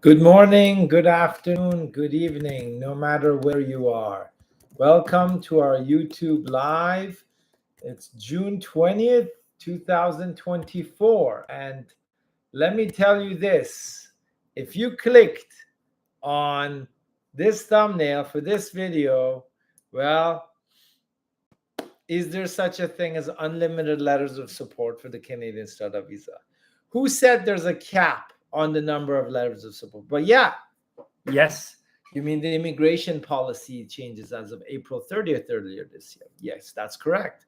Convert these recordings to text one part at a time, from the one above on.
Good morning, good afternoon, good evening, no matter where you are. Welcome to our YouTube Live. It's June 20th, 2024. And let me tell you this, if you clicked on this thumbnail for this video, well, is there such a thing as unlimited letters of support for the Canadian Startup Visa? Who said there's a cap on the number of letters of support? But yeah, yes. You mean the immigration policy changes as of April 30th earlier this year? Yes, that's correct.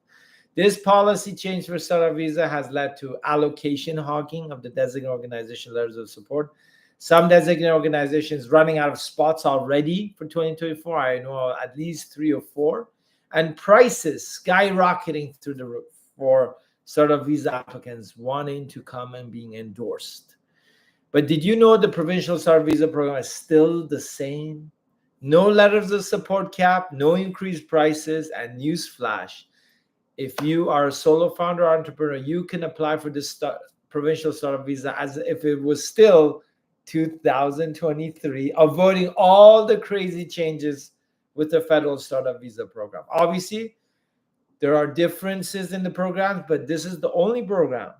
This policy change for startup visa has led to allocation hogging of the designated organization letters of support. Some designated organizations running out of spots already for 2024. I know at least 3 or 4. And prices skyrocketing through the roof for startup visa applicants wanting to come and being endorsed. But did you know the Provincial Startup Visa Program is still the same? No letters of support cap, no increased prices, and newsflash. If you are a solo founder or entrepreneur, you can apply for this Provincial Startup Visa as if it was still 2023, avoiding all the crazy changes with the Federal Startup Visa Program. Obviously, there are differences in the programs, but this is the only program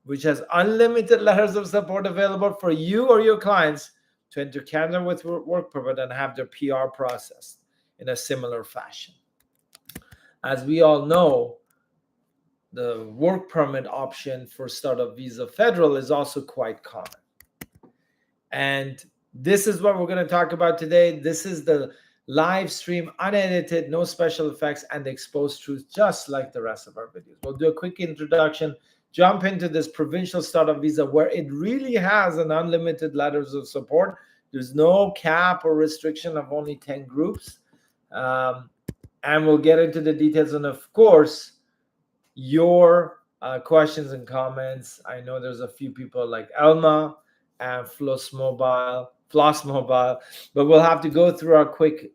which has unlimited letters of support available for you or your clients to enter Canada with work permit and have their PR processed in a similar fashion. As we all know, the work permit option for startup visa federal is also quite common. And this is what we're going to talk about today. This is the live stream, unedited, no special effects, and exposed truth, just like the rest of our videos. We'll do a quick introduction, jump into this provincial startup visa where it really has an unlimited letters of support. There's no cap or restriction of only 10 groups. And we'll get into the details. And of course, your questions and comments. I know there's a few people like Elma and Floss Mobile, but we'll have to go through our quick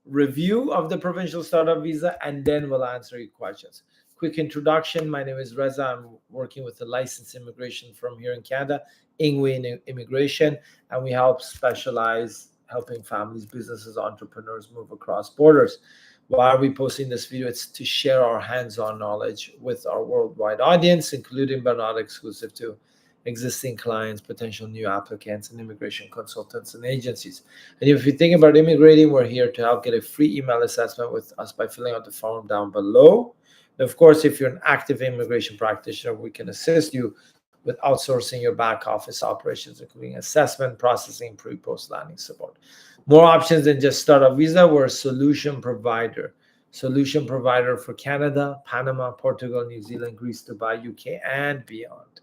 review of the provincial startup visa, and then we'll answer your questions. Quick introduction. My name is Reza. I'm working with a licensed immigration firm here in Canada, INGWE Immigration, and we specialize helping families, businesses, entrepreneurs move across borders. Why are we posting this video? It's to share our hands-on knowledge with our worldwide audience, including but not exclusive to existing clients, potential new applicants, and immigration consultants and agencies. And if you think about immigrating, we're here to help. Get a free email assessment with us by filling out the form down below. And of course, if you're an active immigration practitioner, we can assist you with outsourcing your back office operations, including assessment, processing, pre-post landing support. More options than just startup visa. We're a solution provider for Canada, Panama, Portugal, New Zealand, Greece, Dubai, UK, and beyond.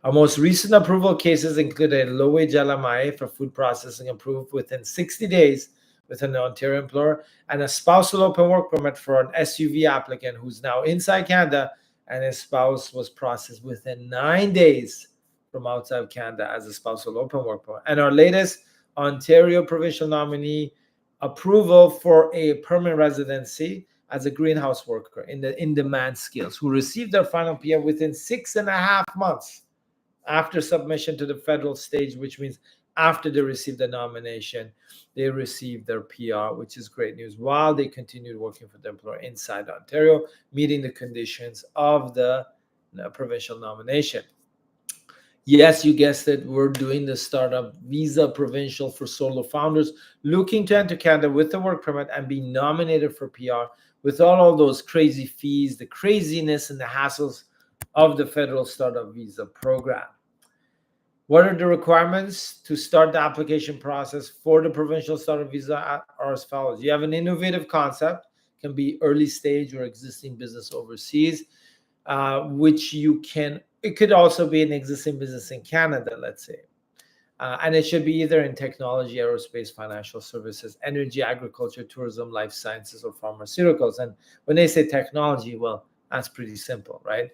Our most recent approval cases include a low-wage LMIA for food processing approved within 60 days with an Ontario employer, and a spousal open work permit for an SUV applicant who's now inside Canada, and his spouse was processed within 9 days from outside Canada as a spousal open work permit. And our latest Ontario provincial nominee approval for a permanent residency as a greenhouse worker in the in-demand skills who received their final PR within 6.5 months after submission to the federal stage, which means after they received the nomination, they received their PR, which is great news, while they continued working for the employer inside Ontario, meeting the conditions of the provincial nomination. Yes, you guessed it. We're doing the startup visa provincial for solo founders looking to enter Canada with a work permit and be nominated for PR with all those crazy fees, the craziness and the hassles of the federal startup visa program. What are the requirements to start the application process for the provincial startup visa are as follows. You have an innovative concept, can be early stage or existing business overseas, which you can. It could also be an existing business in Canada, let's say. And it should be either in technology, aerospace, financial services, energy, agriculture, tourism, life sciences, or pharmaceuticals. And when they say technology, well, that's pretty simple, right?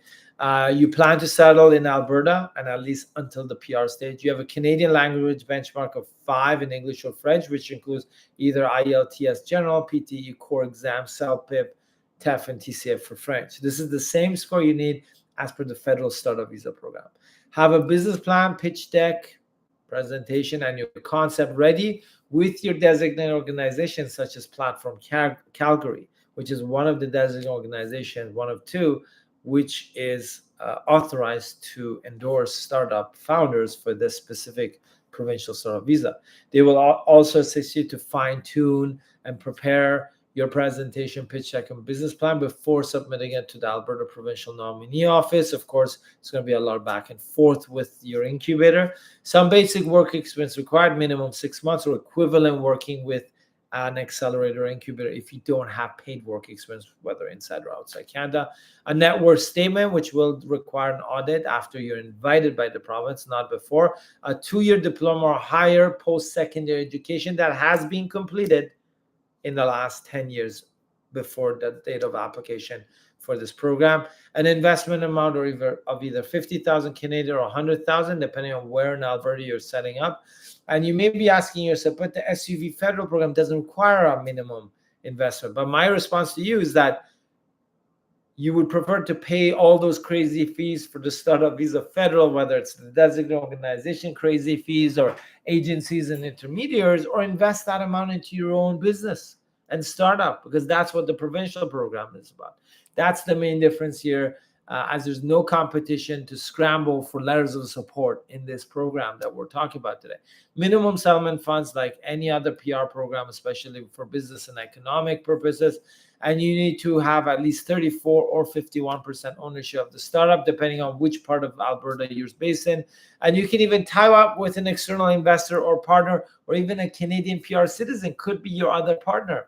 You plan to settle in Alberta and at least until the PR stage. You have a Canadian language benchmark of 5 in English or French, which includes either IELTS General, PTE Core Exam, CELPIP, TEF, and TCF for French. This is the same score you need as per the federal startup visa program. Have a business plan, pitch deck, presentation and your concept ready with your designated organizations such as Platform Calgary, which is one of the designated organizations, one of two, which is authorized to endorse startup founders for this specific provincial startup visa. They will also assist you to fine-tune and prepare your presentation, pitch deck, and business plan before submitting it to the Alberta Provincial Nominee Office. Of course, it's going to be a lot of back and forth with your incubator. Some basic work experience required, minimum 6 months or equivalent working with an accelerator incubator if you don't have paid work experience, whether inside or outside Canada. A net worth statement, which will require an audit after you're invited by the province, not before. A 2-year diploma or higher post-secondary education that has been completed in the last 10 years before the date of application for this program. An investment amount of either 50,000 Canadian or 100,000, depending on where in Alberta you're setting up. And you may be asking yourself, but the SUV federal program doesn't require a minimum investment. But my response to you is that you would prefer to pay all those crazy fees for the startup visa federal, whether it's the designated organization crazy fees or agencies and intermediaries, or invest that amount into your own business and startup, because that's what the provincial program is about. That's the main difference here, as there's no competition to scramble for letters of support in this program that we're talking about today. Minimum settlement funds, like any other PR program, especially for business and economic purposes, and you need to have at least 34 or 51% ownership of the startup, depending on which part of Alberta you're based in. And you can even tie up with an external investor or partner, or even a Canadian PR citizen could be your other partner.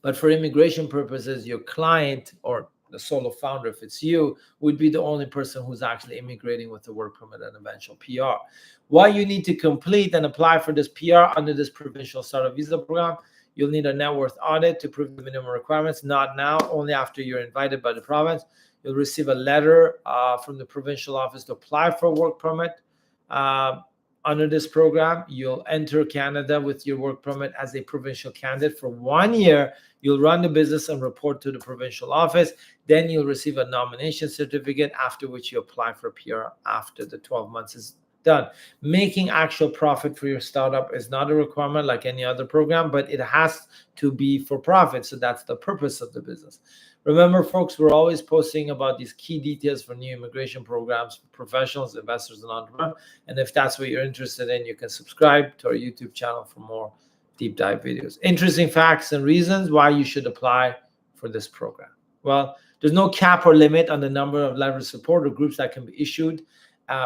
But for immigration purposes, your client or the solo founder, if it's you, would be the only person who's actually immigrating with a work permit and eventual PR. What you need to complete and apply for this PR under this Provincial Startup Visa Program, you'll need a net worth audit to prove the minimum requirements, not now, only after you're invited by the province. You'll receive a letter from the provincial office to apply for a work permit. Under this program, you'll enter Canada with your work permit as a provincial candidate for 1 year. You'll run the business and report to the provincial office. Then you'll receive a nomination certificate, after which you apply for PR after the 12 months is done. Making actual profit for your startup is not a requirement like any other program, but it has to be for profit. So that's the purpose of the business. Remember, folks, we're always posting about these key details for new immigration programs for professionals, investors, and entrepreneurs. And if that's what you're interested in, you can subscribe to our YouTube channel for more deep dive videos. Interesting facts and reasons why you should apply for this program. Well, there's no cap or limit on the number of letters of support or groups that can be issued,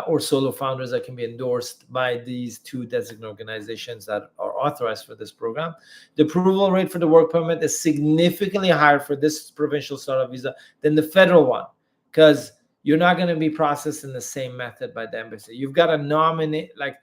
or solo founders that can be endorsed by these two designated organizations that are authorized for this program. The approval rate for the work permit is significantly higher for this provincial startup visa than the federal one, because you're not going to be processed in the same method by the embassy. You've got to nominate, like,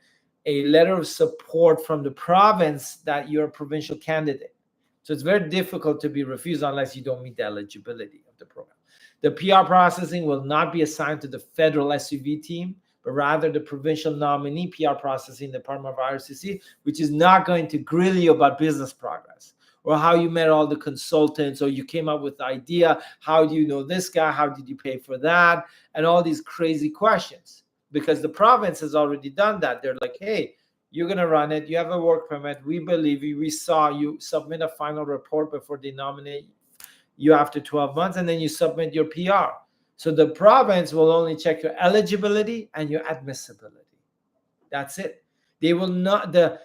a letter of support from the province that you're a provincial candidate. So it's very difficult to be refused unless you don't meet the eligibility of the program. The PR processing will not be assigned to the federal SUV team, but rather the provincial nominee PR processing department of IRCC, which is not going to grill you about business progress or how you met all the consultants, or you came up with the idea, how do you know this guy, how did you pay for that, and all these crazy questions. Because the province has already done that. They're like, hey, you're going to run it. You have a work permit. We believe you. We saw you submit a final report before they nominate you after 12 months, and then you submit your PR. So the province will only check your eligibility and your admissibility. That's it. They will not, that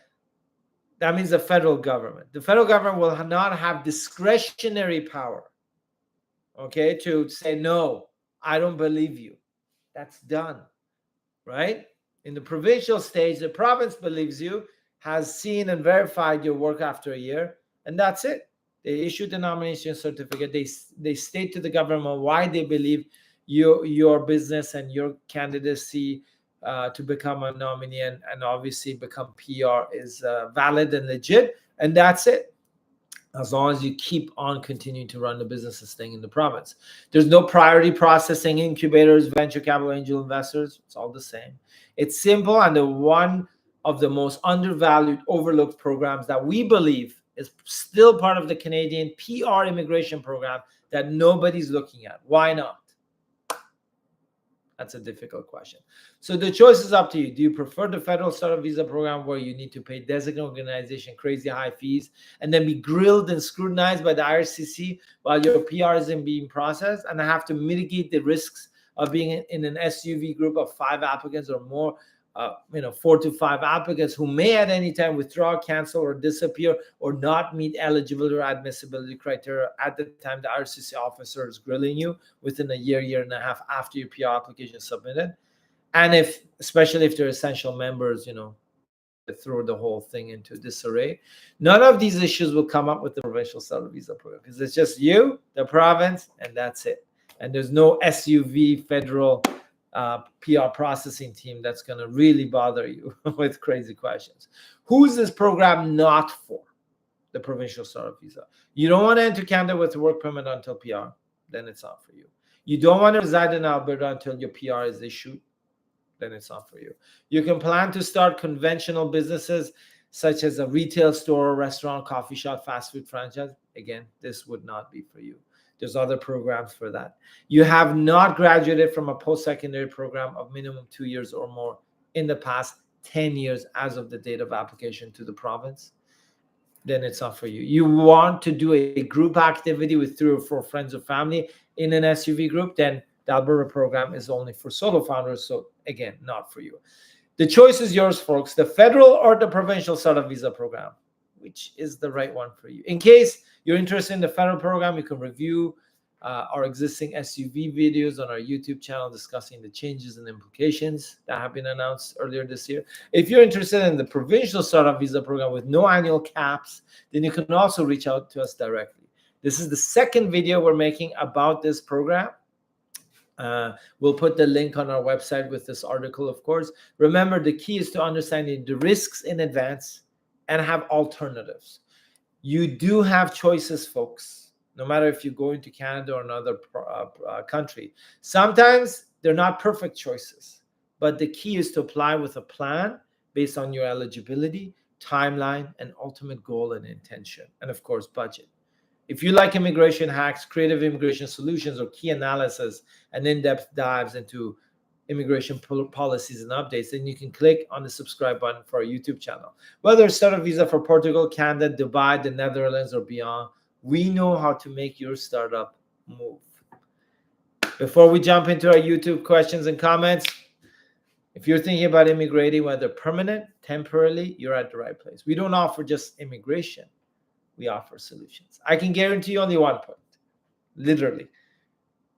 means the federal government. The federal government will not have discretionary power, okay, to say, no, I don't believe you. That's done, right? In the provincial stage, the province believes you, has seen and verified your work after a year, and that's it. They issue the nomination certificate. They state to the government why they believe your business and your candidacy to become a nominee and obviously become PR is valid and legit, and that's it. As long as you keep on continuing to run the business and staying in the province. There's no priority processing, incubators, venture capital, angel investors. It's all the same. It's simple, and the one of the most undervalued, overlooked programs that we believe is still part of the Canadian PR immigration program that nobody's looking at. Why not? That's a difficult question. So the choice is up to you. Do you prefer the federal startup visa program where you need to pay designated organization crazy high fees and then be grilled and scrutinized by the IRCC while your PR isn't being processed, and have to mitigate the risks of being in an SUV group of 5 applicants or more, 4 to 5 applicants who may at any time withdraw, cancel, or disappear, or not meet eligibility or admissibility criteria at the time the IRCC officer is grilling you within a year and a half after your PR application is submitted? And especially if they're essential members, throw the whole thing into disarray. None of these issues will come up with the Provincial Startup Visa Program because it's just you, the province, and that's it. And there's no SUV federal PR processing team that's going to really bother you with crazy questions. Who's this program not for? The Provincial Startup Visa. You don't want to enter Canada with a work permit until PR, then it's not for you. You don't want to reside in Alberta until your PR is issued, then it's not for you. You can plan to start conventional businesses such as a retail store, restaurant, coffee shop, fast food franchise. Again, this would not be for you. There's other programs for that. You have not graduated from a post-secondary program of minimum 2 years or more in the past 10 years as of the date of application to the province, then it's not for you. You want to do a group activity with 3 or 4 friends or family in an SUV group, then the Alberta program is only for solo founders. So again, not for you. The choice is yours, folks. The federal or the Provincial Startup Visa Program, which is the right one for you. In case you're interested in the federal program, you can review our existing SUV videos on our YouTube channel discussing the changes and implications that have been announced earlier this year. If you're interested in the Provincial Startup Visa Program with no annual caps, then you can also reach out to us directly. This is the second video we're making about this program. We'll put the link on our website with this article, of course. Remember, the key is to understanding the risks in advance and have alternatives. You do have choices, folks, no matter if you go into Canada or another country. Sometimes they're not perfect choices, but the key is to apply with a plan based on your eligibility, timeline, and ultimate goal and intention, and of course, budget. If you like immigration hacks, creative immigration solutions, or key analysis and in-depth dives into immigration policies and updates, then you can click on the subscribe button for our YouTube channel. Whether it's startup visa for Portugal, Canada, Dubai, the Netherlands, or beyond, we know how to make your startup move. Before we jump into our YouTube questions and comments, if you're thinking about immigrating, whether permanent, temporarily, you're at the right place. We don't offer just immigration. We offer solutions. I can guarantee you only one point. Literally,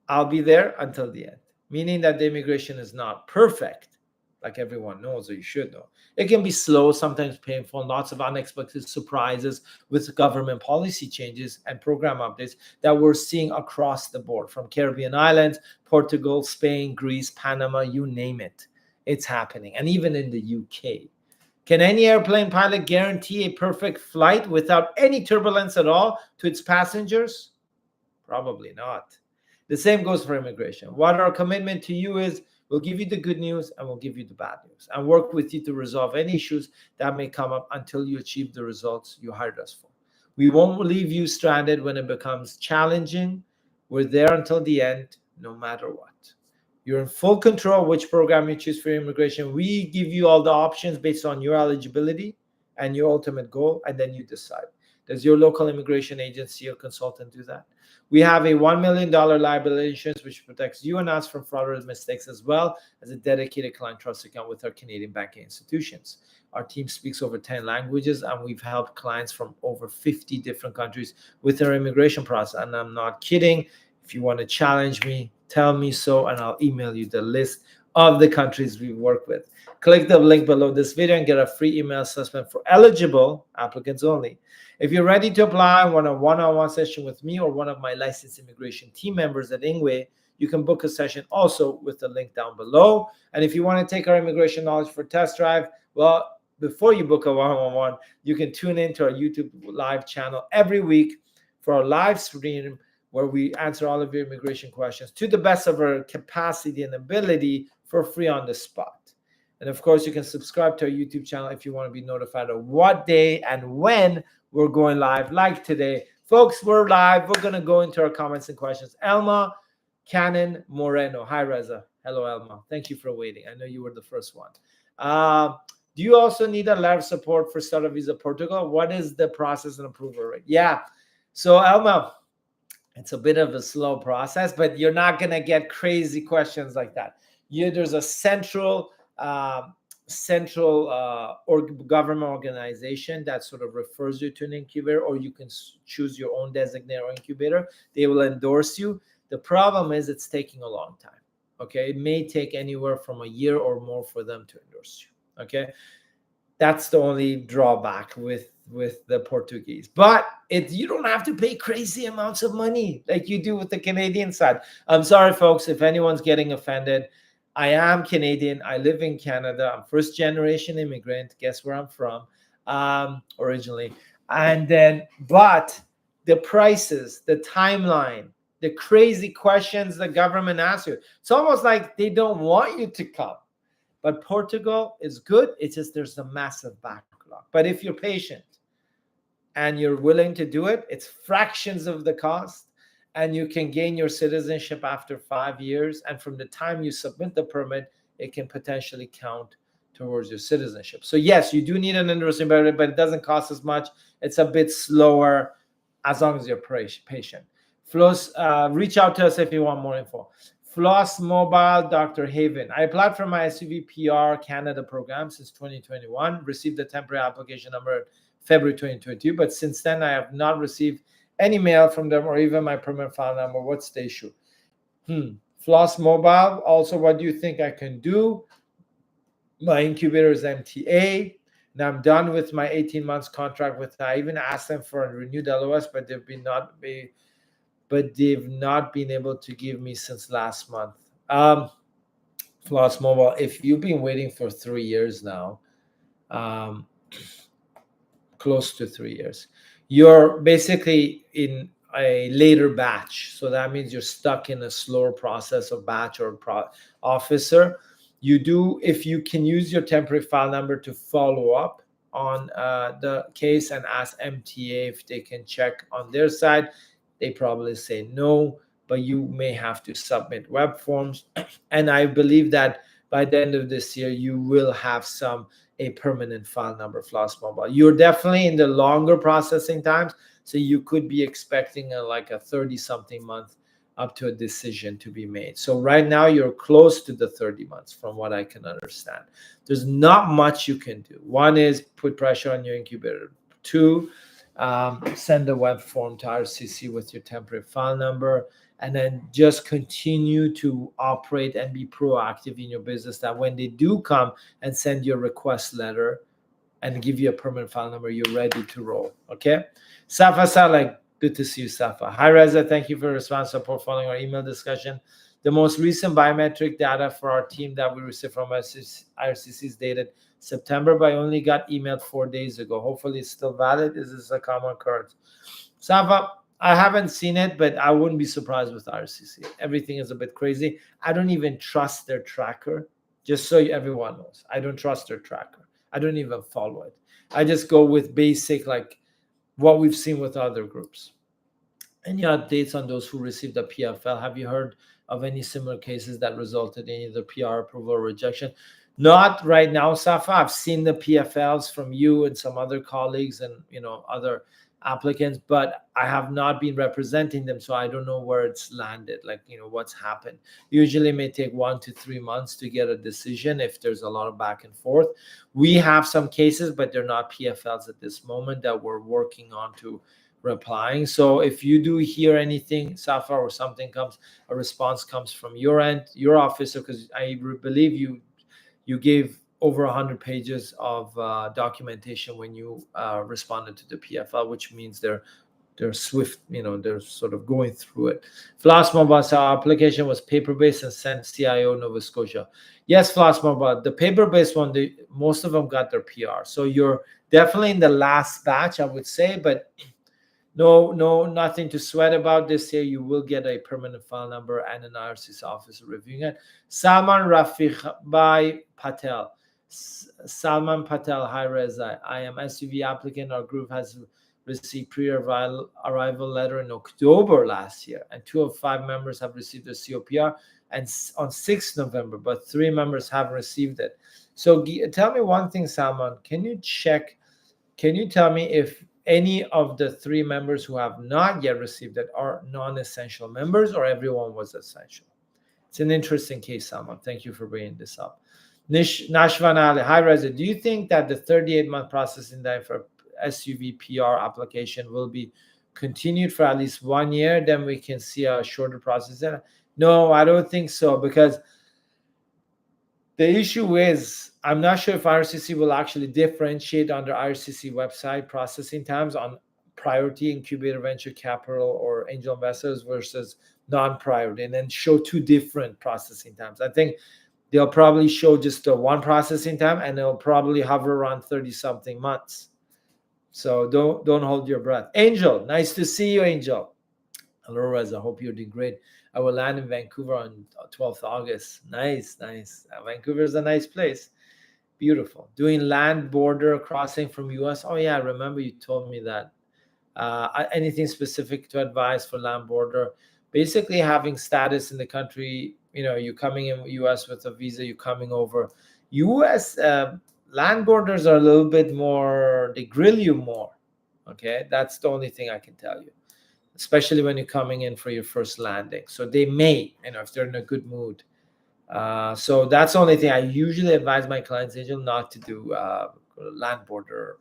I'll be there until the end, meaning that the immigration is not perfect, like everyone knows, or you should know. It can be slow, sometimes painful, lots of unexpected surprises with government policy changes and program updates that we're seeing across the board, from Caribbean islands, Portugal, Spain, Greece, Panama, you name it. It's happening, and even in the UK. Can any airplane pilot guarantee a perfect flight without any turbulence at all to its passengers? Probably not. The same goes for immigration. What our commitment to you is, we'll give you the good news and we'll give you the bad news and work with you to resolve any issues that may come up until you achieve the results you hired us for. We won't leave you stranded when it becomes challenging. We're there until the end, no matter what. You're in full control of which program you choose for immigration. We give you all the options based on your eligibility and your ultimate goal, and then you decide. Does your local immigration agency or consultant do that? We have a $1 million liability insurance, which protects you and us from fraudulent mistakes, as well as a dedicated client trust account with our Canadian banking institutions. Our team speaks over 10 languages, and we've helped clients from over 50 different countries with their immigration process. And I'm not kidding. If you want to challenge me, tell me so, and I'll email you the list of the countries we work with. Click the link below this video and get a free email assessment for eligible applicants only. If you're ready to apply and want a one-on-one session with me or one of my licensed immigration team members at INGWE, you can book a session also with the link down below. And if you want to take our immigration knowledge for test drive, well, before you book a one-on-one, you can tune into our YouTube live channel every week for our live stream, where we answer all of your immigration questions to the best of our capacity and ability for free on the spot. And of course, you can subscribe to our YouTube channel if you want to be notified of what day and when we're going live, like today. Folks, we're live. We're going to go into our comments and questions. Elma Cannon Moreno. Hi, Reza. Hello, Elma. Thank you for waiting. I know you were the first one. Do you also need a letter of support for Startup Visa Portugal? What is the process and approval rate? Yeah. So, Elma, it's a bit of a slow process, but you're not going to get crazy questions like that. There's a central or government organization that sort of refers you to an incubator, or you can choose your own designated or incubator. They will endorse you. The problem is it's taking a long time. Okay, it may take anywhere from a year or more for them to endorse you. Okay, that's the only drawback with the Portuguese. But you don't have to pay crazy amounts of money like you do with the Canadian side. I'm sorry, folks, if anyone's getting offended. I am Canadian. I live in Canada. I'm first generation immigrant. Guess where I'm from originally. And then, but the prices, the timeline, the crazy questions the government asks you, it's almost like they don't want you to come. But Portugal is good. It's just there's a massive backlog. But if you're patient and you're willing to do it, it's fractions of the cost. And you can gain your citizenship after 5 years. And from the time you submit the permit, it can potentially count towards your citizenship. So yes, you do need an endorsement, but it doesn't cost as much. It's a bit slower as long as you're patient. Floss, reach out to us if you want more info. Floss Mobile, Dr. Haven. I applied for my SUV PR Canada program since 2021, received a temporary application number February 2022, but since then I have not received any mail from them or even my permanent file number. What's the issue? Floss Mobile, also, what do you think I can do? My incubator is MTA. Now I'm done with my 18 months contract with. I even asked them for a renewed LOS, but they've not been able to give me since last month. Floss Mobile, if you've been waiting for 3 years now, close to 3 years, you're basically in a later batch. So that means you're stuck in a slower process of batch or officer. If you can use your temporary file number to follow up on the case and ask MTA if they can check on their side, they probably say no, but you may have to submit web forms. And I believe that by the end of this year, you will have a permanent file number, Floss Mobile. You're definitely in the longer processing times, so you could be expecting a 30-something month up to a decision to be made. So right now, you're close to the 30 months from what I can understand. There's not much you can do. One is put pressure on your incubator. Two, send a web form to IRCC with your temporary file number, and then just continue to operate and be proactive in your business, that when they do come and send you a request letter and give you a permanent file number, you're ready to roll. Okay. Safa Saleh, good to see you, Safa. Hi, Reza. Thank you for your response support following our email discussion. The most recent biometric data for our team that we received from IRCC is dated September, but I only got emailed 4 days ago. Hopefully it's still valid. Is this a common occurrence? Safa, I haven't seen it, but I wouldn't be surprised with IRCC. Everything is a bit crazy. I don't even trust their tracker, just so everyone knows. I don't trust their tracker. I don't even follow it. I just go with basic, like what we've seen with other groups. Any updates on those who received a PFL? Have you heard of any similar cases that resulted in either PR approval or rejection? Not right now, Safa. I've seen the PFLs from you and some other colleagues and other applicants, but I have not been representing them, so I don't know where it's landed, what's happened. Usually it may take 1 to 3 months to get a decision if there's a lot of back and forth. We have some cases, but they're not PFLs at this moment that we're working on to replying. So if you do hear anything, Safa, or a response comes from your end, your officer, because I believe you gave over 100 pages of documentation when you responded to the PFL, which means they're swift, they're sort of going through it. Floss Mobile, our application was paper-based and sent CIO Nova Scotia. Yes, Floss Mobile, the paper-based one, most of them got their PR. So you're definitely in the last batch, I would say, but nothing to sweat about this year. You will get a permanent file number and an IRCC officer reviewing it. Salman Rafiq Patel. Salman Patel, hi Reza. I am SUV applicant. Our group has received pre-arrival letter in October last year, and 2 of 5 members have received a COPR and on 6th November, but 3 members haven't received it. So tell me one thing, Salman, can you tell me if any of the 3 members who have not yet received it are non-essential members, or everyone was essential? It's an interesting case, Salman. Thank you for bringing this up. Nashvan Ali, hi Reza, do you think that the 38-month processing time for SUV PR application will be continued for at least 1 year? Then we can see a shorter process. No, I don't think so, because the issue is, I'm not sure if IRCC will actually differentiate on the IRCC website processing times on priority incubator venture capital or angel investors versus non-priority, and then show 2 different processing times. I think they'll probably show just the 1 processing time, and they'll probably hover around 30-something months. So don't hold your breath. Angel, nice to see you, Angel. Hello, Reza. I hope you're doing great. I will land in Vancouver on 12th August. Nice. Vancouver is a nice place. Beautiful. Doing land border crossing from US. Oh, yeah, I remember you told me that. Anything specific to advise for land border? Basically, having status in the country, you're coming in US with a visa, you're coming over. US land borders are a little bit more, they grill you more. Okay, that's the only thing I can tell you, especially when you're coming in for your first landing. So they may, if they're in a good mood. So that's the only thing I usually advise my clients, Angel, not to do land border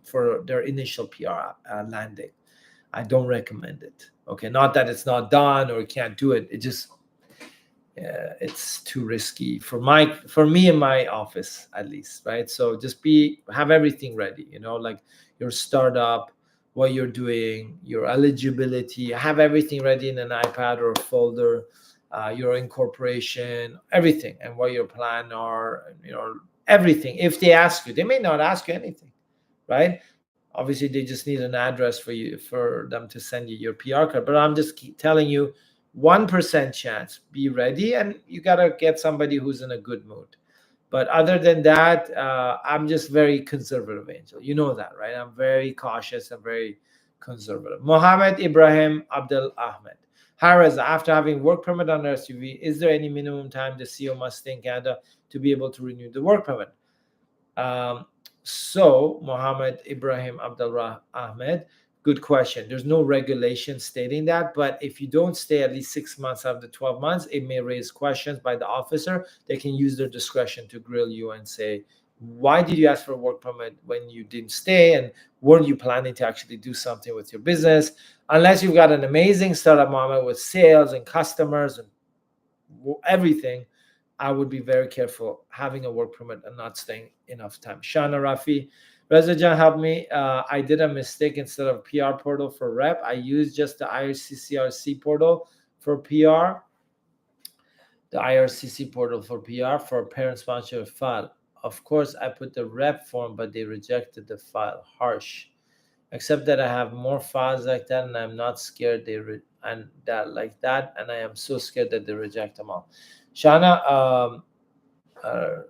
for their initial PR landing. I don't recommend it. Okay, not that it's not done or you can't do it. It just it's too risky for me in my office, at least, right? So just have everything ready. Like your startup, what you're doing, your eligibility, have everything ready in an iPad or a folder. Your incorporation, everything, and what your plan are, everything. If they ask you, they may not ask you anything, right? Obviously, they just need an address for them to send you your PR card. But I'm just telling you, 1% chance. Be ready, and you gotta get somebody who's in a good mood. But other than that, I'm just very conservative, Angel. You know that, right? I'm very cautious and very conservative. Mohammed Ibrahim Abdel Ahmed. Hi, Reza, after having work permit under SUV, is there any minimum time the CEO must stay in Canada to be able to renew the work permit? So, Mohammed Ibrahim Abdul Ahmed, good question. There's no regulation stating that, but if you don't stay at least 6 months out of the 12 months, it may raise questions by the officer. They can use their discretion to grill you and say, why did you ask for a work permit when you didn't stay? And weren't you planning to actually do something with your business? Unless you've got an amazing startup moment with sales and customers and everything, I would be very careful having a work permit and not staying enough time. Shana Rafi, Reza Jan, help me. I did a mistake. Instead of PR portal for rep, I used just the IRCC portal for PR. The IRCC portal for PR for parent sponsor file. Of course, I put the rep form, but they rejected the file. Harsh. Except that I have more files like that, and I'm not scared and I am so scared that they reject them all. Shana,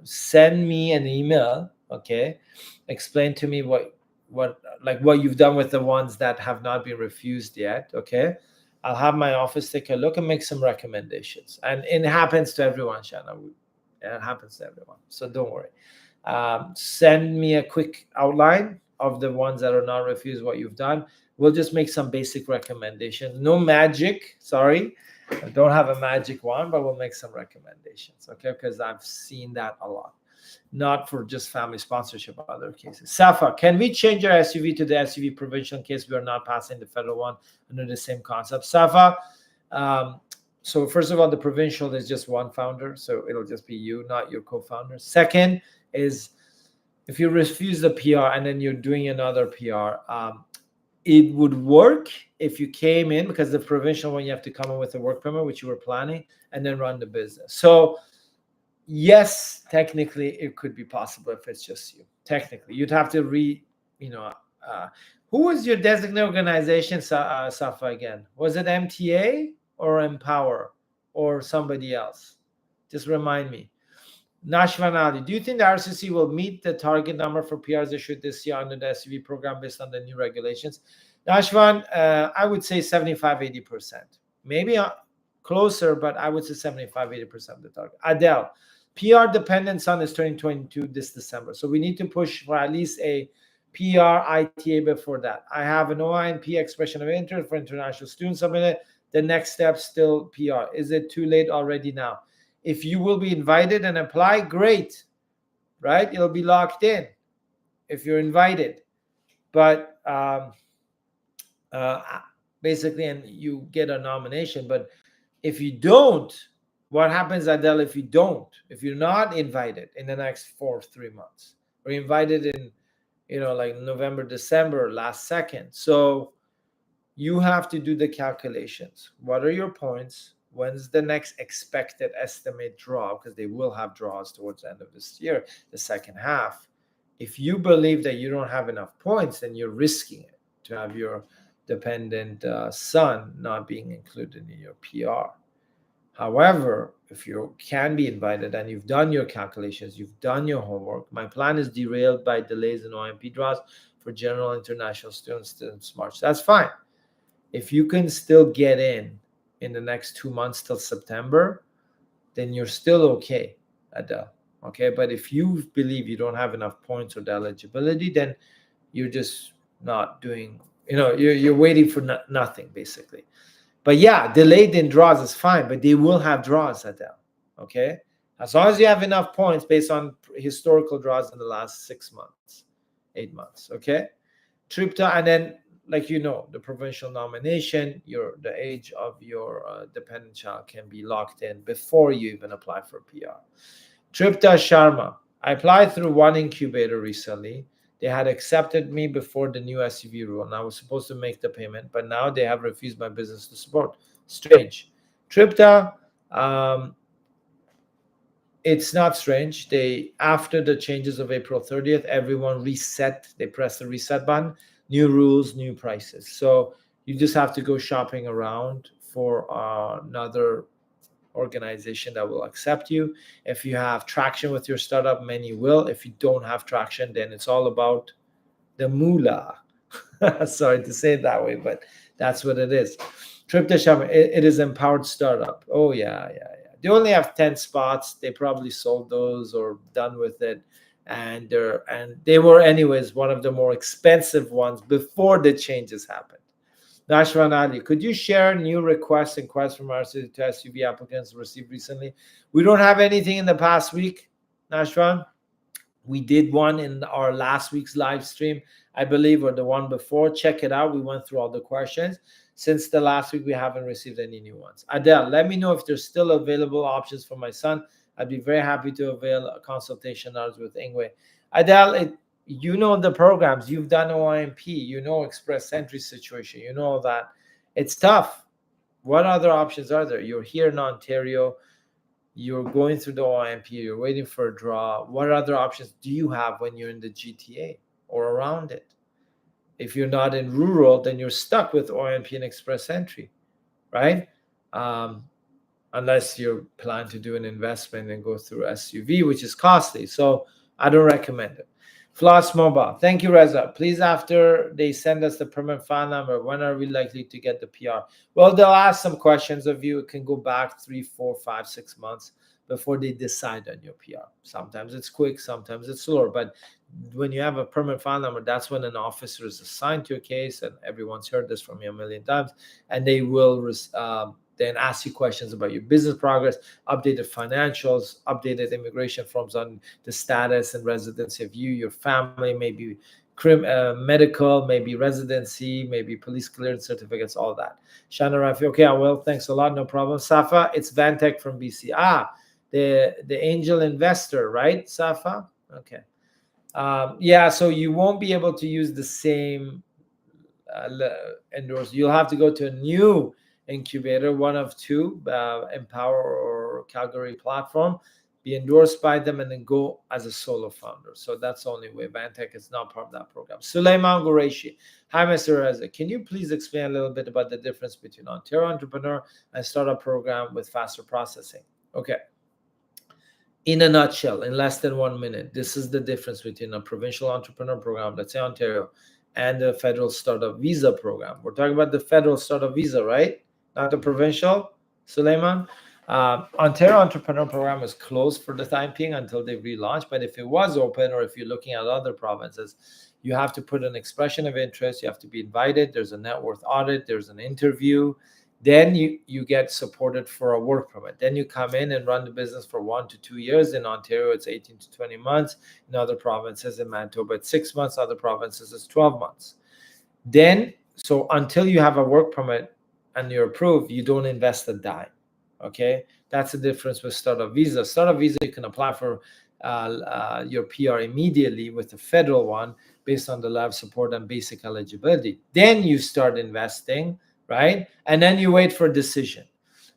send me an email, okay? Explain to me what you've done with the ones that have not been refused yet, okay? I'll have my office take a look and make some recommendations. And it happens to everyone, Shana. It happens to everyone, so don't worry. Send me a quick outline of the ones that are not refused, what you've done. We'll just make some basic recommendations. No magic, sorry. I don't have a magic one, but we'll make some recommendations, okay? Because I've seen that a lot. Not for just family sponsorship, other cases. Safa, can we change our SUV to the SUV provincial in case we are not passing the federal one under the same concept? Safa, so first of all, the provincial is just one founder, so it'll just be you, not your co-founder. Second is, if you refuse the PR and then you're doing another PR, it would work if you came in, because the provincial one, you have to come in with a work permit, which you were planning, and then run the business. So yes, technically it could be possible if it's just you. Technically, you'd have to who was your designated organization, Safa, again? Was it MTA or Empower or somebody else? Just remind me. Nashvan Ali, do you think the IRCC will meet the target number for PRs issued this year under the SUV program based on the new regulations? Nashvan, I would say 75-80%. Maybe closer, but I would say 75-80% of the target. Adele, PR dependent son is turning 22 this December. So we need to push for at least a PR ITA before that. I have an OINP expression of interest for international students submitted. The next step still PR. Is it too late already now? If you will be invited and apply, great, right? It'll be locked in if you're invited. But basically, and you get a nomination. But if you don't, what happens, Adele, if you don't? If you're not invited in the next 3 months, or invited in, like November, December, last second. So you have to do the calculations. What are your points? When's the next expected estimate draw? Because they will have draws towards the end of this year, the second half. If you believe that you don't have enough points, then you're risking it to have your dependent son not being included in your PR. However, if you can be invited and you've done your calculations, you've done your homework, my plan is derailed by delays in OMP draws for general international students since March. That's fine. If you can still get in the next 2 months till September, then you're still okay, Adele. Okay, but if you believe you don't have enough points or the eligibility, then you're just not doing, you're waiting for nothing, basically. But yeah, delayed in draws is fine, but they will have draws, Adele. Okay, as long as you have enough points based on historical draws in the last 6 months, 8 months. Okay, Tripta, and then the provincial nomination, the age of your dependent child can be locked in before you even apply for PR. Tripta Sharma, I applied through one incubator recently. They had accepted me before the new SUV rule, and I was supposed to make the payment, but now they have refused my business to support. Strange. Tripta, it's not strange. After the changes of April 30th, everyone reset. They pressed the reset button. New rules, new prices. So you just have to go shopping around for another organization that will accept you. If you have traction with your startup, many will. If you don't have traction, then it's all about the moolah. Sorry to say it that way, but that's what it is. Tripta Sharma, it is empowered startup. Oh, yeah. They only have 10 spots. They probably sold those or done with it. And they were anyways one of the more expensive ones before the changes happened. Nashwan Ali, could you share new requests and requests from IRCC to SUV applicants received recently? We don't have anything in the past week, Nashwan. We did one in our last week's live stream, I believe, or the one before. Check it out. We went through all the questions. Since the last week, we haven't received any new ones. Adele, let me know if there's still available options for my son. I'd be very happy to avail a consultation hours with INGWE. Adele, you know the programs. You've done OIMP. You know express entry situation. You know that. It's tough. What other options are there? You're here in Ontario. You're going through the OIMP. You're waiting for a draw. What other options do you have when you're in the GTA or around it? If you're not in rural, then you're stuck with OIMP and express entry, right? Unless you plan to do an investment and go through SUV, which is costly. So I don't recommend it. Floss Mobile. Thank you, Reza. Please, after they send us the permanent file number, when are we likely to get the PR? Well, they'll ask some questions of you. It can go back 3, 4, 5, 6 months before they decide on your PR. Sometimes it's quick, sometimes it's slower. But when you have a permanent file number, that's when an officer is assigned to a case, and everyone's heard this from me a million times, and they will then ask you questions about your business progress, updated financials, updated immigration forms on the status and residency of you, your family, maybe medical, maybe residency, maybe police clearance certificates, all that. Shana Rafi, okay, I will. Thanks a lot. No problem. Safa, it's Vantech from BC. The angel investor, right, Safa? Okay. Yeah, so you won't be able to use the same endorse. You'll have to go to a new incubator, one of two, Empower or Calgary platform, be endorsed by them, and then go as a solo founder. So that's the only way. Vantech is not part of that program. Suleiman Qureshi. Hi, Mr. Reza. Can you please explain a little bit about the difference between Ontario Entrepreneur and Startup Program with faster processing? Okay. In a nutshell, in less than 1 minute, this is the difference between a provincial entrepreneur program, let's say Ontario, and the federal startup visa program. We're talking about the federal startup visa, right? Not the provincial, Suleiman. Ontario entrepreneur program is closed for the time being until they relaunch. But if it was open, or if you're looking at other provinces, you have to put an expression of interest. You have to be invited. There's a net worth audit. There's an interview. Then you get supported for a work permit. Then you come in and run the business for 1 to 2 years. In Ontario, it's 18 to 20 months. In other provinces, in Manitoba, it's 6 months. Other provinces, it's 12 months. Then, so until you have a work permit and you're approved, you don't invest a dime. Okay, that's the difference with startup visa. Startup visa, you can apply for your PR immediately with the federal one based on the level of support and basic eligibility. Then you start investing, right? And then you wait for a decision.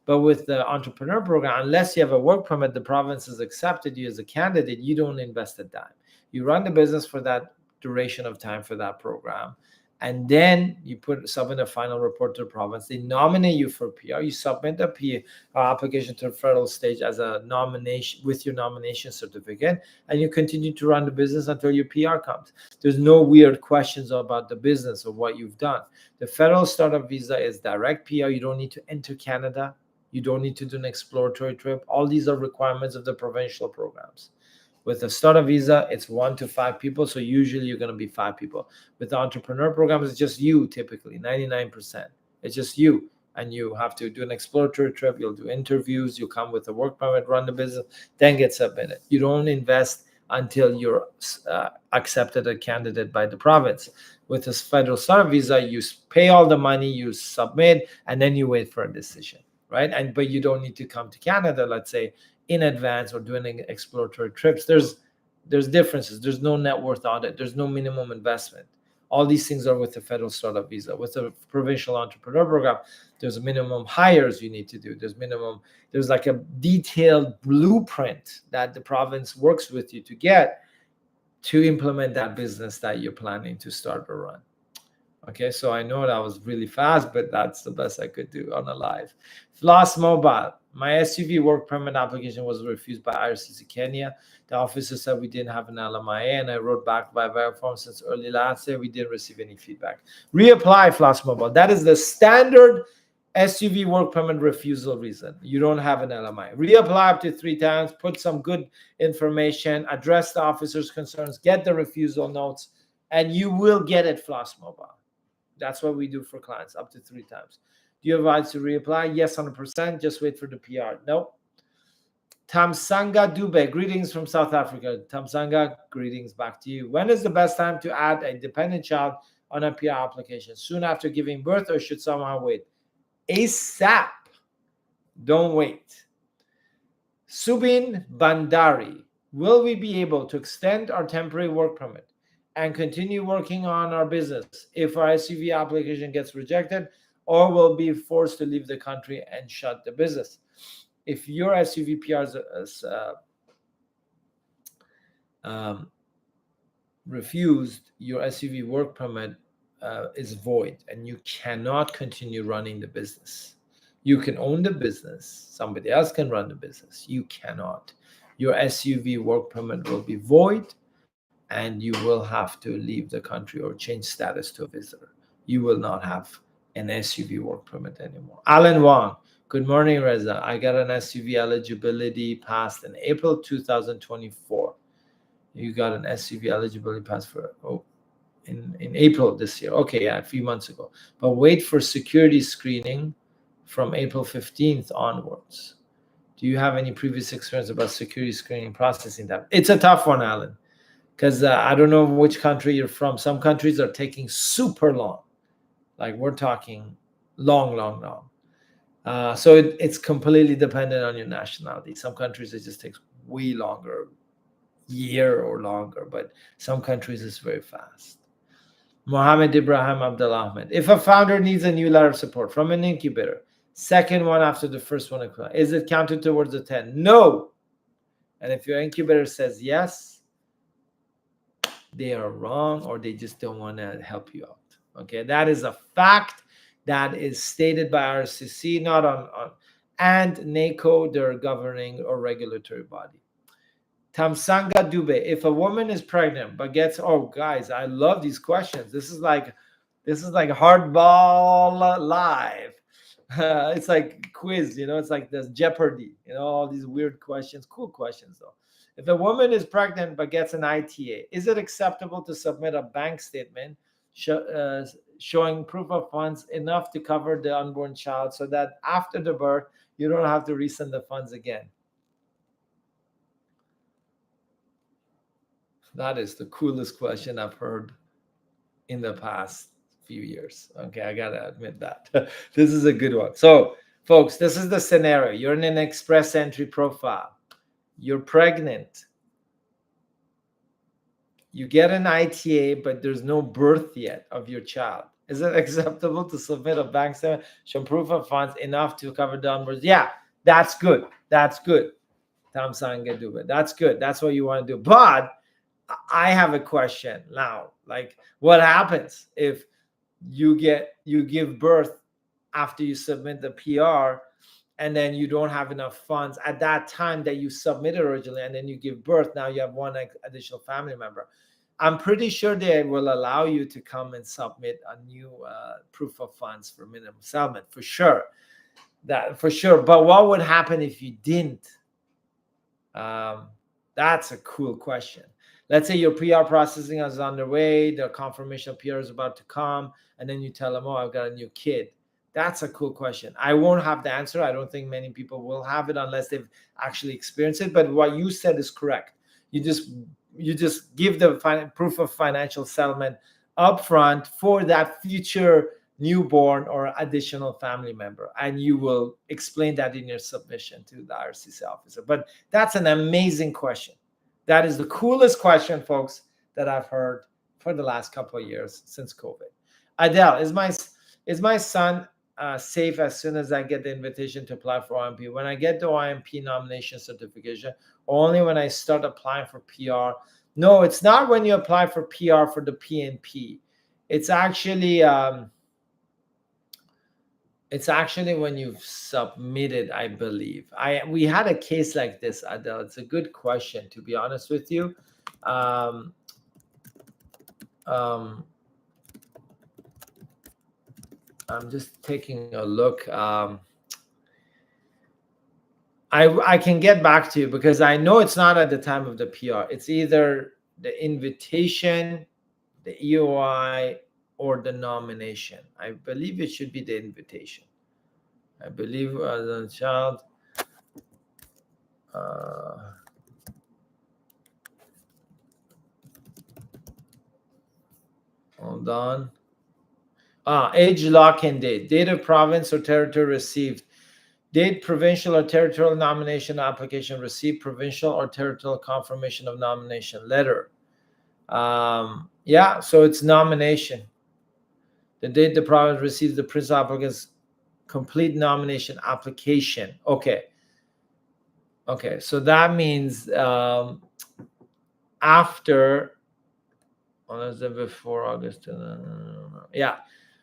But with the entrepreneur program, unless you have a work permit, the province has accepted you as a candidate, you don't invest a dime. You run the business for that duration of time for that program. And then you submit a final report to the province. They nominate you for PR. You submit a PR application to the federal stage as a nomination with your nomination certificate, and you continue to run the business until your PR comes. There's no weird questions about the business or what you've done. The federal startup visa is direct PR. You don't need to enter Canada. You don't need to do an exploratory trip. All these are requirements of the provincial programs. With a startup visa, it's 1 to 5 people. So usually you're going to be 5 people. With the entrepreneur programs, it's just you, typically 99%. It's just you. And you have to do an exploratory trip. You'll do interviews. You come with a work permit, run the business, then get submitted. You don't invest until you're accepted a candidate by the province. With this federal startup visa, you pay all the money, you submit, and then you wait for a decision, right? But you don't need to come to Canada, let's say, in advance or doing exploratory trips. There's differences. There's no net worth audit. There's no minimum investment. All these things are with the federal startup visa. With the provincial entrepreneur program, there's a minimum hires you need to do. There's like a detailed blueprint that the province works with you to get to implement that business that you're planning to start or run. Okay, so I know that was really fast, but that's the best I could do on a live. Floss Mobile. My SUV work permit application was refused by IRCC Kenya. The officer said we didn't have an LMIA, and I wrote back by Verifone since early last year. We didn't receive any feedback. Reapply, Floss Mobile. That is the standard SUV work permit refusal reason. You don't have an LMI. Reapply up to 3 times, put some good information, address the officer's concerns, get the refusal notes, and you will get it, Floss Mobile. That's what we do for clients, up to 3 times. Do you advise to reapply? Yes, 100%. Just wait for the PR. No. Tamsanga Dube, greetings from South Africa. Tamsanga, greetings back to you. When is the best time to add a dependent child on a PR application? Soon after giving birth, or should somehow wait? ASAP. Don't wait. Subin Bandari, will we be able to extend our temporary work permit and continue working on our business if our SUV application gets rejected, or will be forced to leave the country and shut the business? If your SUV PR is refused, your SUV work permit is void, and you cannot continue running the business. You can own the business. Somebody else can run the business. You cannot. Your SUV work permit will be void, and you will have to leave the country or change status to a visitor. You will not have an SUV work permit anymore. Alan Wong, good morning, Reza. I got an SUV eligibility passed in April 2024. You got an SUV eligibility pass for in April this year. Okay, yeah, a few months ago. But wait for security screening from April 15th onwards. Do you have any previous experience about security screening processing that? It's a tough one, Alan, because I don't know which country you're from. Some countries are taking super long. Like we're talking long. So it's completely dependent on your nationality. Some countries, it just takes way longer, year or longer, but some countries it's very fast. Mohammed Ibrahim Abdul Ahmed. If a founder needs a new letter of support from an incubator, second one after the first one, is it counted towards the 10? No. And if your incubator says yes, they are wrong, or they just don't want to help you out. Okay, that is a fact that is stated by IRCC, not on and NACO, their governing or regulatory body. Tamsanga Dube, if a woman is pregnant but gets, oh guys, I love these questions. This is like hardball live. It's like quiz, it's like this Jeopardy, all these weird questions, cool questions though. If a woman is pregnant but gets an ITA, is it acceptable to submit a bank statement showing proof of funds enough to cover the unborn child so that after the birth, you don't have to resend the funds again? That is the coolest question I've heard in the past few years. Okay, I gotta admit that. This is a good one. So, folks, this is the scenario. You're in an express entry profile. You're pregnant. You get an ITA, but there's no birth yet of your child. Is it acceptable to submit a bank statement showing proof of funds enough to cover the unborn? Yeah, that's good. That's good. Tamsanga Dube. That's good. That's what you want to do. But I have a question now. Like, what happens if you give birth after you submit the PR, and then you don't have enough funds at that time that you submitted originally, and then you give birth? Now you have one additional family member. I'm pretty sure they will allow you to come and submit a new proof of funds for minimum settlement, for sure. That for sure. But what would happen if you didn't? That's a cool question. Let's say your PR processing is underway, the confirmation of PR is about to come, and then you tell them, oh, I've got a new kid. That's a cool question. I won't have the answer. I don't think many people will have it unless they've actually experienced it. But what you said is correct. You just give the proof of financial settlement upfront for that future newborn or additional family member, and you will explain that in your submission to the IRCC officer. But that's an amazing question. That is the coolest question, folks, that I've heard for the last couple of years since COVID. Adele, is my son safe as soon as I get the invitation to apply for OIMP? When I get the OIMP nomination certification, only when I start applying for PR? No, it's not when you apply for PR for the PNP. It's actually when you've submitted, I believe. We had a case like this, Adele. It's a good question, to be honest with you. I'm just taking a look. I can get back to you because I know it's not at the time of the PR. It's either the invitation, the EOI, or the nomination. I believe it should be the invitation. I believe as a child. Hold on. Age lock-in date. Date of province or territory received. Date provincial or territorial nomination application received. Provincial or territorial confirmation of nomination letter. Yeah, so it's nomination. The date the province receives the principal applicant's complete nomination application. Okay, so that means after, before August. Yeah.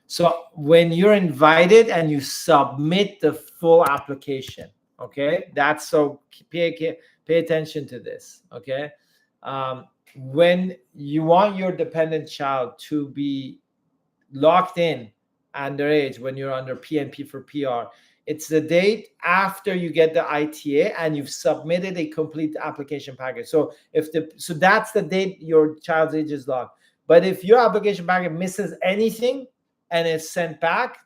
So when you're invited and you submit the full application, okay, that's so pay attention to this, okay. When you want your dependent child to be locked in underage, when you're under PNP for PR, it's the date after you get the ITA and you've submitted a complete application package. So that's the date your child's age is locked. But if your application package misses anything and it's sent back,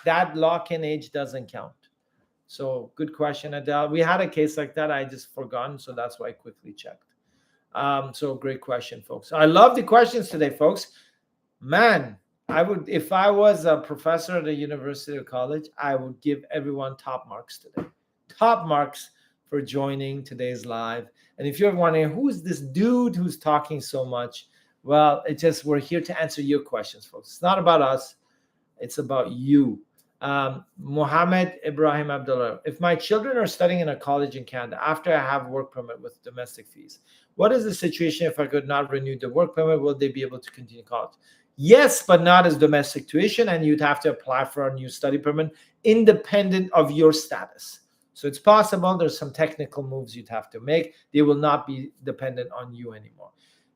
that lock-in age doesn't count. So good question, Adele. We had a case like that. I just forgotten, so that's why I quickly checked. So great question, folks. I love the questions today, folks. Man, I would, if I was a professor at a university or college, I would give everyone top marks today. Top marks for joining today's live. And if you're wondering, who's this dude who's talking so much? Well, we're here to answer your questions, folks. It's not about us. It's about you. Mohammed Ibrahim Abdullah. If my children are studying in a college in Canada after I have work permit with domestic fees, what is the situation if I could not renew the work permit? Will they be able to continue college? Yes, but not as domestic tuition, and you'd have to apply for a new study permit independent of your status. So it's possible. There's some technical moves you'd have to make. They will not be dependent on you anymore.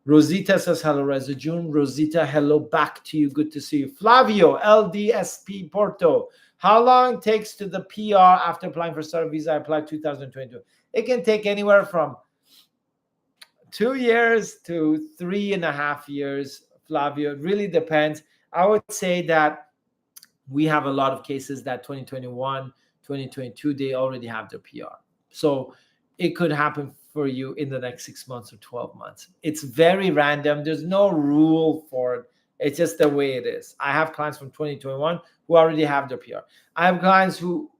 Rosita says, hello, Reza June. Rosita, hello back to you. Good to see you. Flavio, LDSP Porto. How long takes to the PR after applying for startup visa? I applied 2022. It can take anywhere from 2 years to 3.5 years, Flavio. It really depends. I would say that we have a lot of cases that 2021, 2022, they already have their PR. So it could happen for you in the next 6 months or 12 months. It's very random. There's no rule for it. It's just the way it is. I have clients from 2021 who already have their PR. I have clients who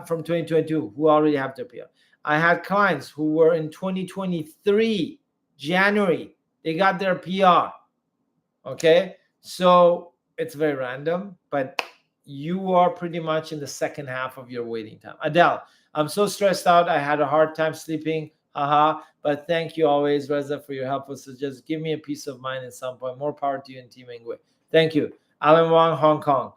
from 2022 who already have their PR. I had clients who were in 2023, January, they got their PR. Okay. So it's very random, but you are pretty much in the second half of your waiting time. Adele, I'm so stressed out. I had a hard time sleeping. But thank you always, Reza, for your helpful suggestions. Give me a peace of mind at some point. More power to you and Team INGWE. Thank you. Alan Wong, Hong Kong.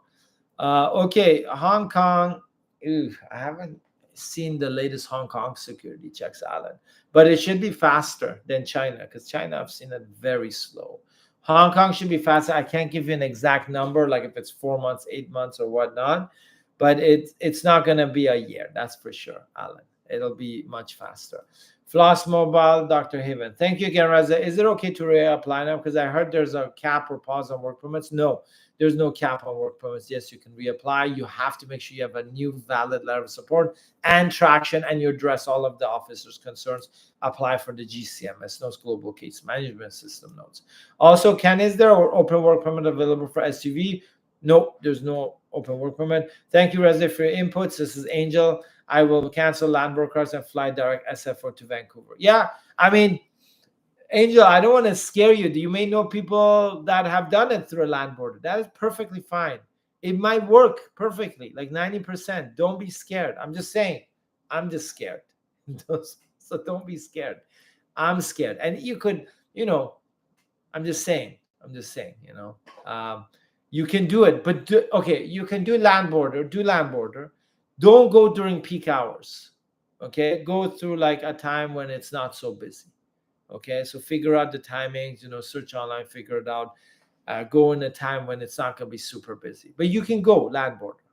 Okay, Hong Kong. I haven't seen the latest Hong Kong security checks, Alan. But it should be faster than China, because China, I've seen it very slow. Hong Kong should be faster. I can't give you an exact number, like if it's 4 months, 8 months, or whatnot, but it's not going to be a year. That's for sure, Alan. It'll be much faster. Floss Mobile, Dr. Haven. Thank you again, Reza. Is it okay to reapply now? Because I heard there's a cap or pause on work permits. No, there's no cap on work permits. Yes, you can reapply. You have to make sure you have a new valid letter of support and traction, and you address all of the officer's concerns. Apply for the GCMS notes, Global Case Management System notes. Also, is there an open work permit available for SUV? No, there's no open work permit. Thank you, Reza, for your inputs. This is Angel. I will cancel land broadcast and fly direct SFO to Vancouver. Yeah, I mean, Angel, I don't want to scare you. You may know people that have done it through a land border. That is perfectly fine. It might work perfectly, like 90%. Don't be scared. I'm just saying. I'm just scared. So don't be scared. I'm scared. And you could, I'm just saying, you can do it, but you can do land border. Don't go during peak hours. Okay. Go through like a time when it's not so busy. Okay. So figure out the timings, search online, figure it out. Go in a time when it's not going to be super busy, but you can go land border.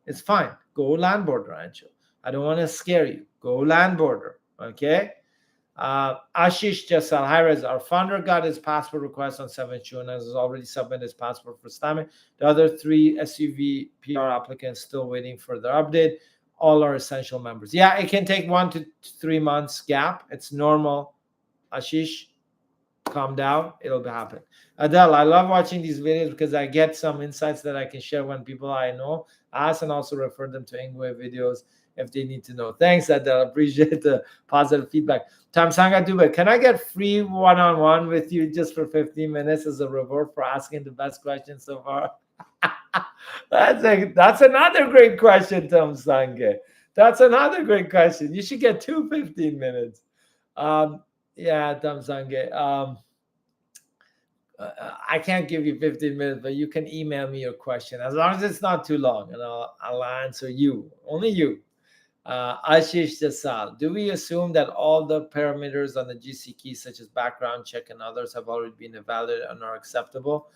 It's fine. Go land border, Anshul. I don't want to scare you. Go land border. Okay. Ashish Jasal, hi Rez. Our founder got his passport request on 7th June and has already submitted his passport for stamping. The other 3 SUV PR applicants still waiting for their update. All are essential members. Yeah, it can take 1 to 3 months gap. It's normal. Ashish, calm down. It'll happen. Adele, I love watching these videos because I get some insights that I can share when people I know ask, and also refer them to INGWE videos if they need to know. Thanks, Adele. Appreciate the positive feedback. Tamsanga Dube, can I get free one-on-one with you just for 15 minutes as a reward for asking the best questions so far? That's another great question, Tamsanga. That's another great question. You should get 15 minutes. Yeah, Tamsanga. I can't give you 15 minutes, but you can email me your question as long as it's not too long, and I'll answer you. Only you. Ashish Jasal, do we assume that all the parameters on the GC key, such as background check and others, have already been evaluated and are acceptable?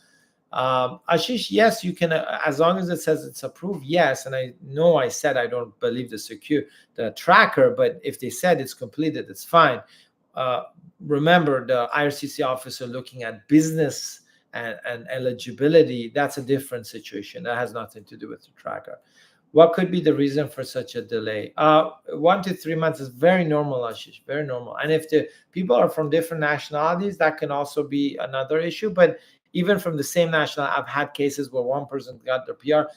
Ashish, yes, you can, as long as it says it's approved, yes. And I know I said I don't believe the tracker, but if they said it's completed, it's fine. Remember, the IRCC officer looking at business and eligibility, that's a different situation. That has nothing to do with the tracker. What could be the reason for such a delay? 1 to 3 months is very normal, Ashish, very normal. And if the people are from different nationalities, that can also be another issue. But even from the same national, I've had cases where one person got their PR.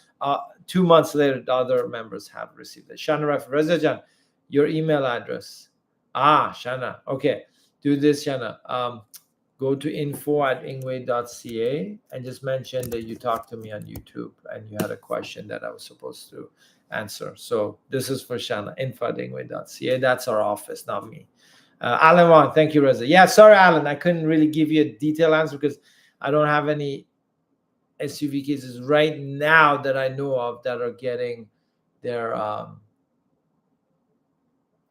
2 months later, the other members have received it. Shana Ref, Rezajan, your email address. Shana. Okay, do this, Shana. Go to info@ingwe.ca and just mention that you talked to me on YouTube and you had a question that I was supposed to answer. So this is for Shana, info@ingwe.ca. That's our office, not me. Alan Wong, thank you, Reza. Yeah, sorry, Alan. I couldn't really give you a detailed answer because I don't have any SUV cases right now that I know of that are getting their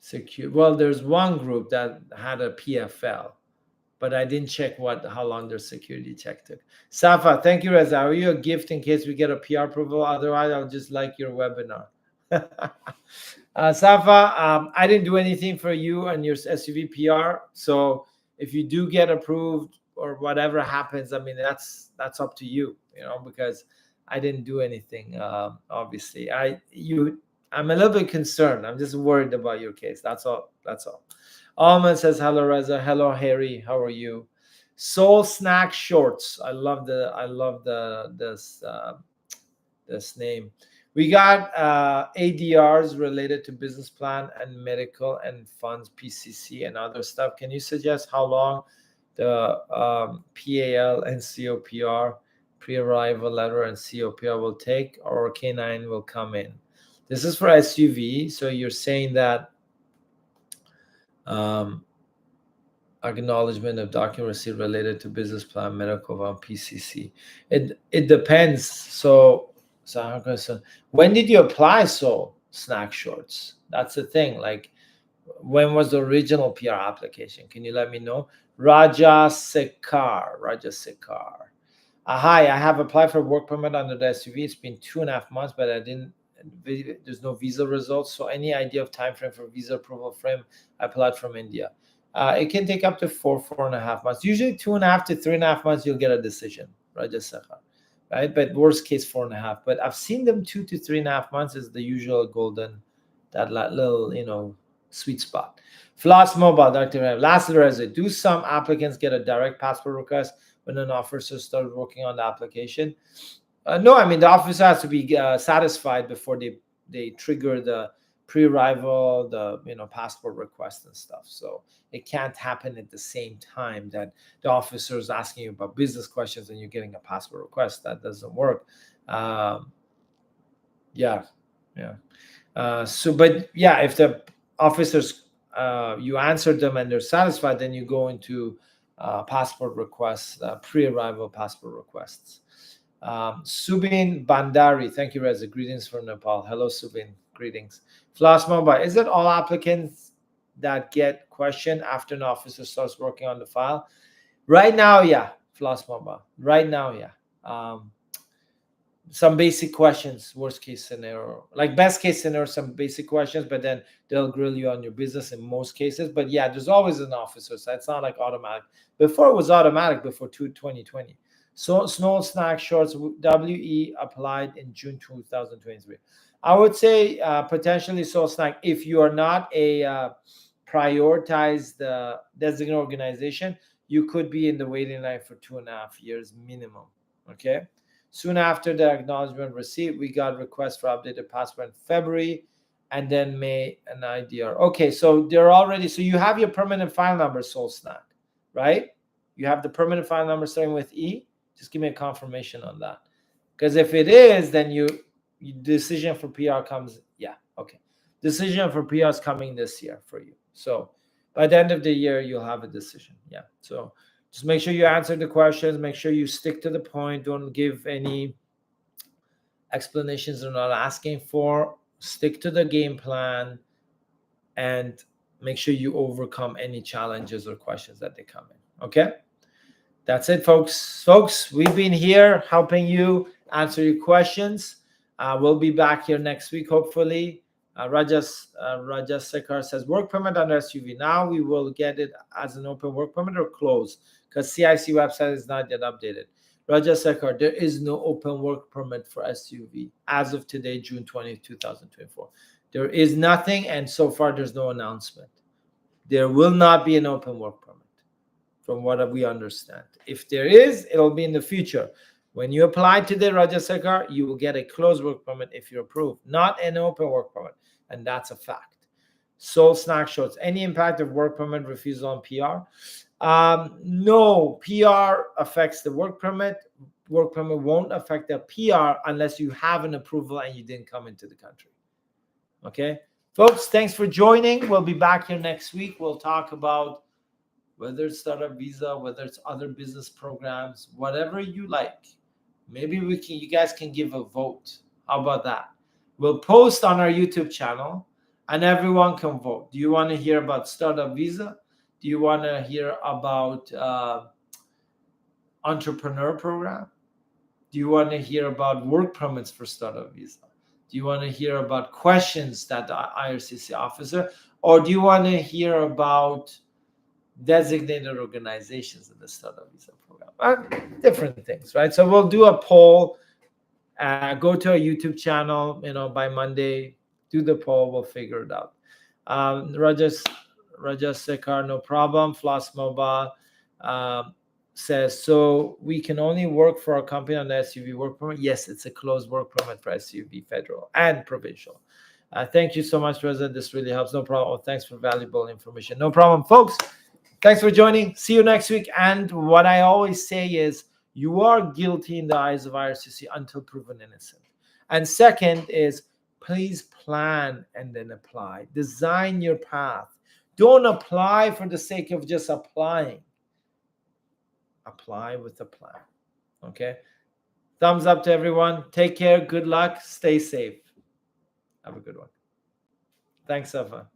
secure. Well, there's one group that had a PFL, but I didn't check how long their security check took. Safa, thank you, Reza. Are you a gift in case we get a PR approval? Otherwise, I'll just like your webinar. Safa, I didn't do anything for you and your SUV PR. So if you do get approved or whatever happens, I mean, that's up to you, because I didn't do anything. Obviously, I'm a little bit concerned. I'm just worried about your case. That's all. Alman says, hello, Reza. Hello, Harry. How are you? Soul Snack Shorts. I love this name. We got ADRs related to business plan and medical and funds, PCC and other stuff. Can you suggest how long the PAL and COPR, pre-arrival letter and COPR will take, or K9 will come in? This is for SUV. So you're saying that acknowledgement of document receipt related to business plan, medical fund, PCC. It depends. So when did you apply Soul Snack Shorts? That's the thing. Like, when was the original PR application? Can you let me know? Raja Sekar. Hi, I have applied for work permit under the SUV. It's been 2.5 months, but there's no visa results. So any idea of time frame for visa approval frame? I applied from India. It can take up to 4.5 months. Usually 2.5 to 3.5 months, you'll get a decision, Raja Sekar. Right? But worst case 4.5. But I've seen them 2 to 3.5 months is the usual golden, that little, sweet spot. Floss Mobile, Dr. Last resident. Do some applicants get a direct passport request when an officer starts working on the application? No, I mean, the officer has to be satisfied before they trigger the pre-arrival, the passport request and stuff. So it can't happen at the same time that the officer is asking you about business questions and you're getting a passport request. That doesn't work. But yeah, if the officers you answer them and they're satisfied, then you go into passport requests, pre-arrival passport requests. Subin Bandari, thank you, Reza. Greetings from Nepal. Hello, Subin. Greetings. Floss Mobile, is it all applicants that get questioned after an officer starts working on the file? Right now, yeah. Floss Mobile. Right now, yeah. Some basic questions, worst case scenario. Like best case scenario, some basic questions, but then they'll grill you on your business in most cases. But yeah, there's always an officer, so it's not like automatic. Before it was automatic before 2020. So Snow Snack Shorts WE applied in June 2023. I would say potentially Soul Snack, if you are not a prioritized designated organization, you could be in the waiting line for 2.5 years minimum. Okay. Soon after the acknowledgement receipt, we got requests for updated passport in February, and then May an IDR. Okay, so they're already, so you have your permanent file number, Soul Snack, right? You have the permanent file number starting with E. Just give me a confirmation on that. Because if it is, then you decision for PR comes, yeah, okay. Decision for PR is coming this year for you. So by the end of the year, you'll have a decision. Yeah, so just make sure you answer the questions. Make sure you stick to the point. Don't give any explanations they're not asking for. Stick to the game plan and make sure you overcome any challenges or questions that they come in. Okay? That's it, folks. Folks, we've been here helping you answer your questions. We'll be back here next week, hopefully. Rajas Sekar says, work permit under SUV. Now we will get it as an open work permit or closed because CIC website is not yet updated. Rajas Sekar, there is no open work permit for SUV as of today, June 20, 2024. There is nothing, and so far there's no announcement. There will not be an open work permit from what we understand. If there is, it'll be in the future. When you apply today, Raja Sekar, you will get a closed work permit if you're approved, not an open work permit. And that's a fact. Soul Snack Shorts, any impact of work permit refusal on PR? No, PR affects the work permit. Work permit won't affect the PR unless you have an approval and you didn't come into the country. Okay, folks, thanks for joining. We'll be back here next week. We'll talk about whether it's startup visa, whether it's other business programs, whatever you like. Maybe you guys can give a vote. How about that? We'll post on our YouTube channel. and everyone can vote. Do you want to hear about startup visa? Do you want to hear about entrepreneur program? Do you want to hear about work permits for startup visa? Do you want to hear about questions that the IRCC officer, or do you want to hear about designated organizations in the startup visa program? Different things, right? So we'll do a poll. Go to our YouTube channel, by Monday. Do the poll. We'll figure it out. Rajesh Sekar, no problem. Floss Mobile says, so we can only work for our company on the SUV work permit? Yes, it's a closed work permit for SUV, federal and provincial. Thank you so much, President. This really helps. No problem. Thanks for valuable information. No problem, folks. Thanks for joining. See you next week. And what I always say is, you are guilty in the eyes of IRCC until proven innocent. And second is, please plan and then apply. Design your path. Don't apply for the sake of just applying. Apply with a plan. Okay? Thumbs up to everyone. Take care. Good luck. Stay safe. Have a good one. Thanks, Safa.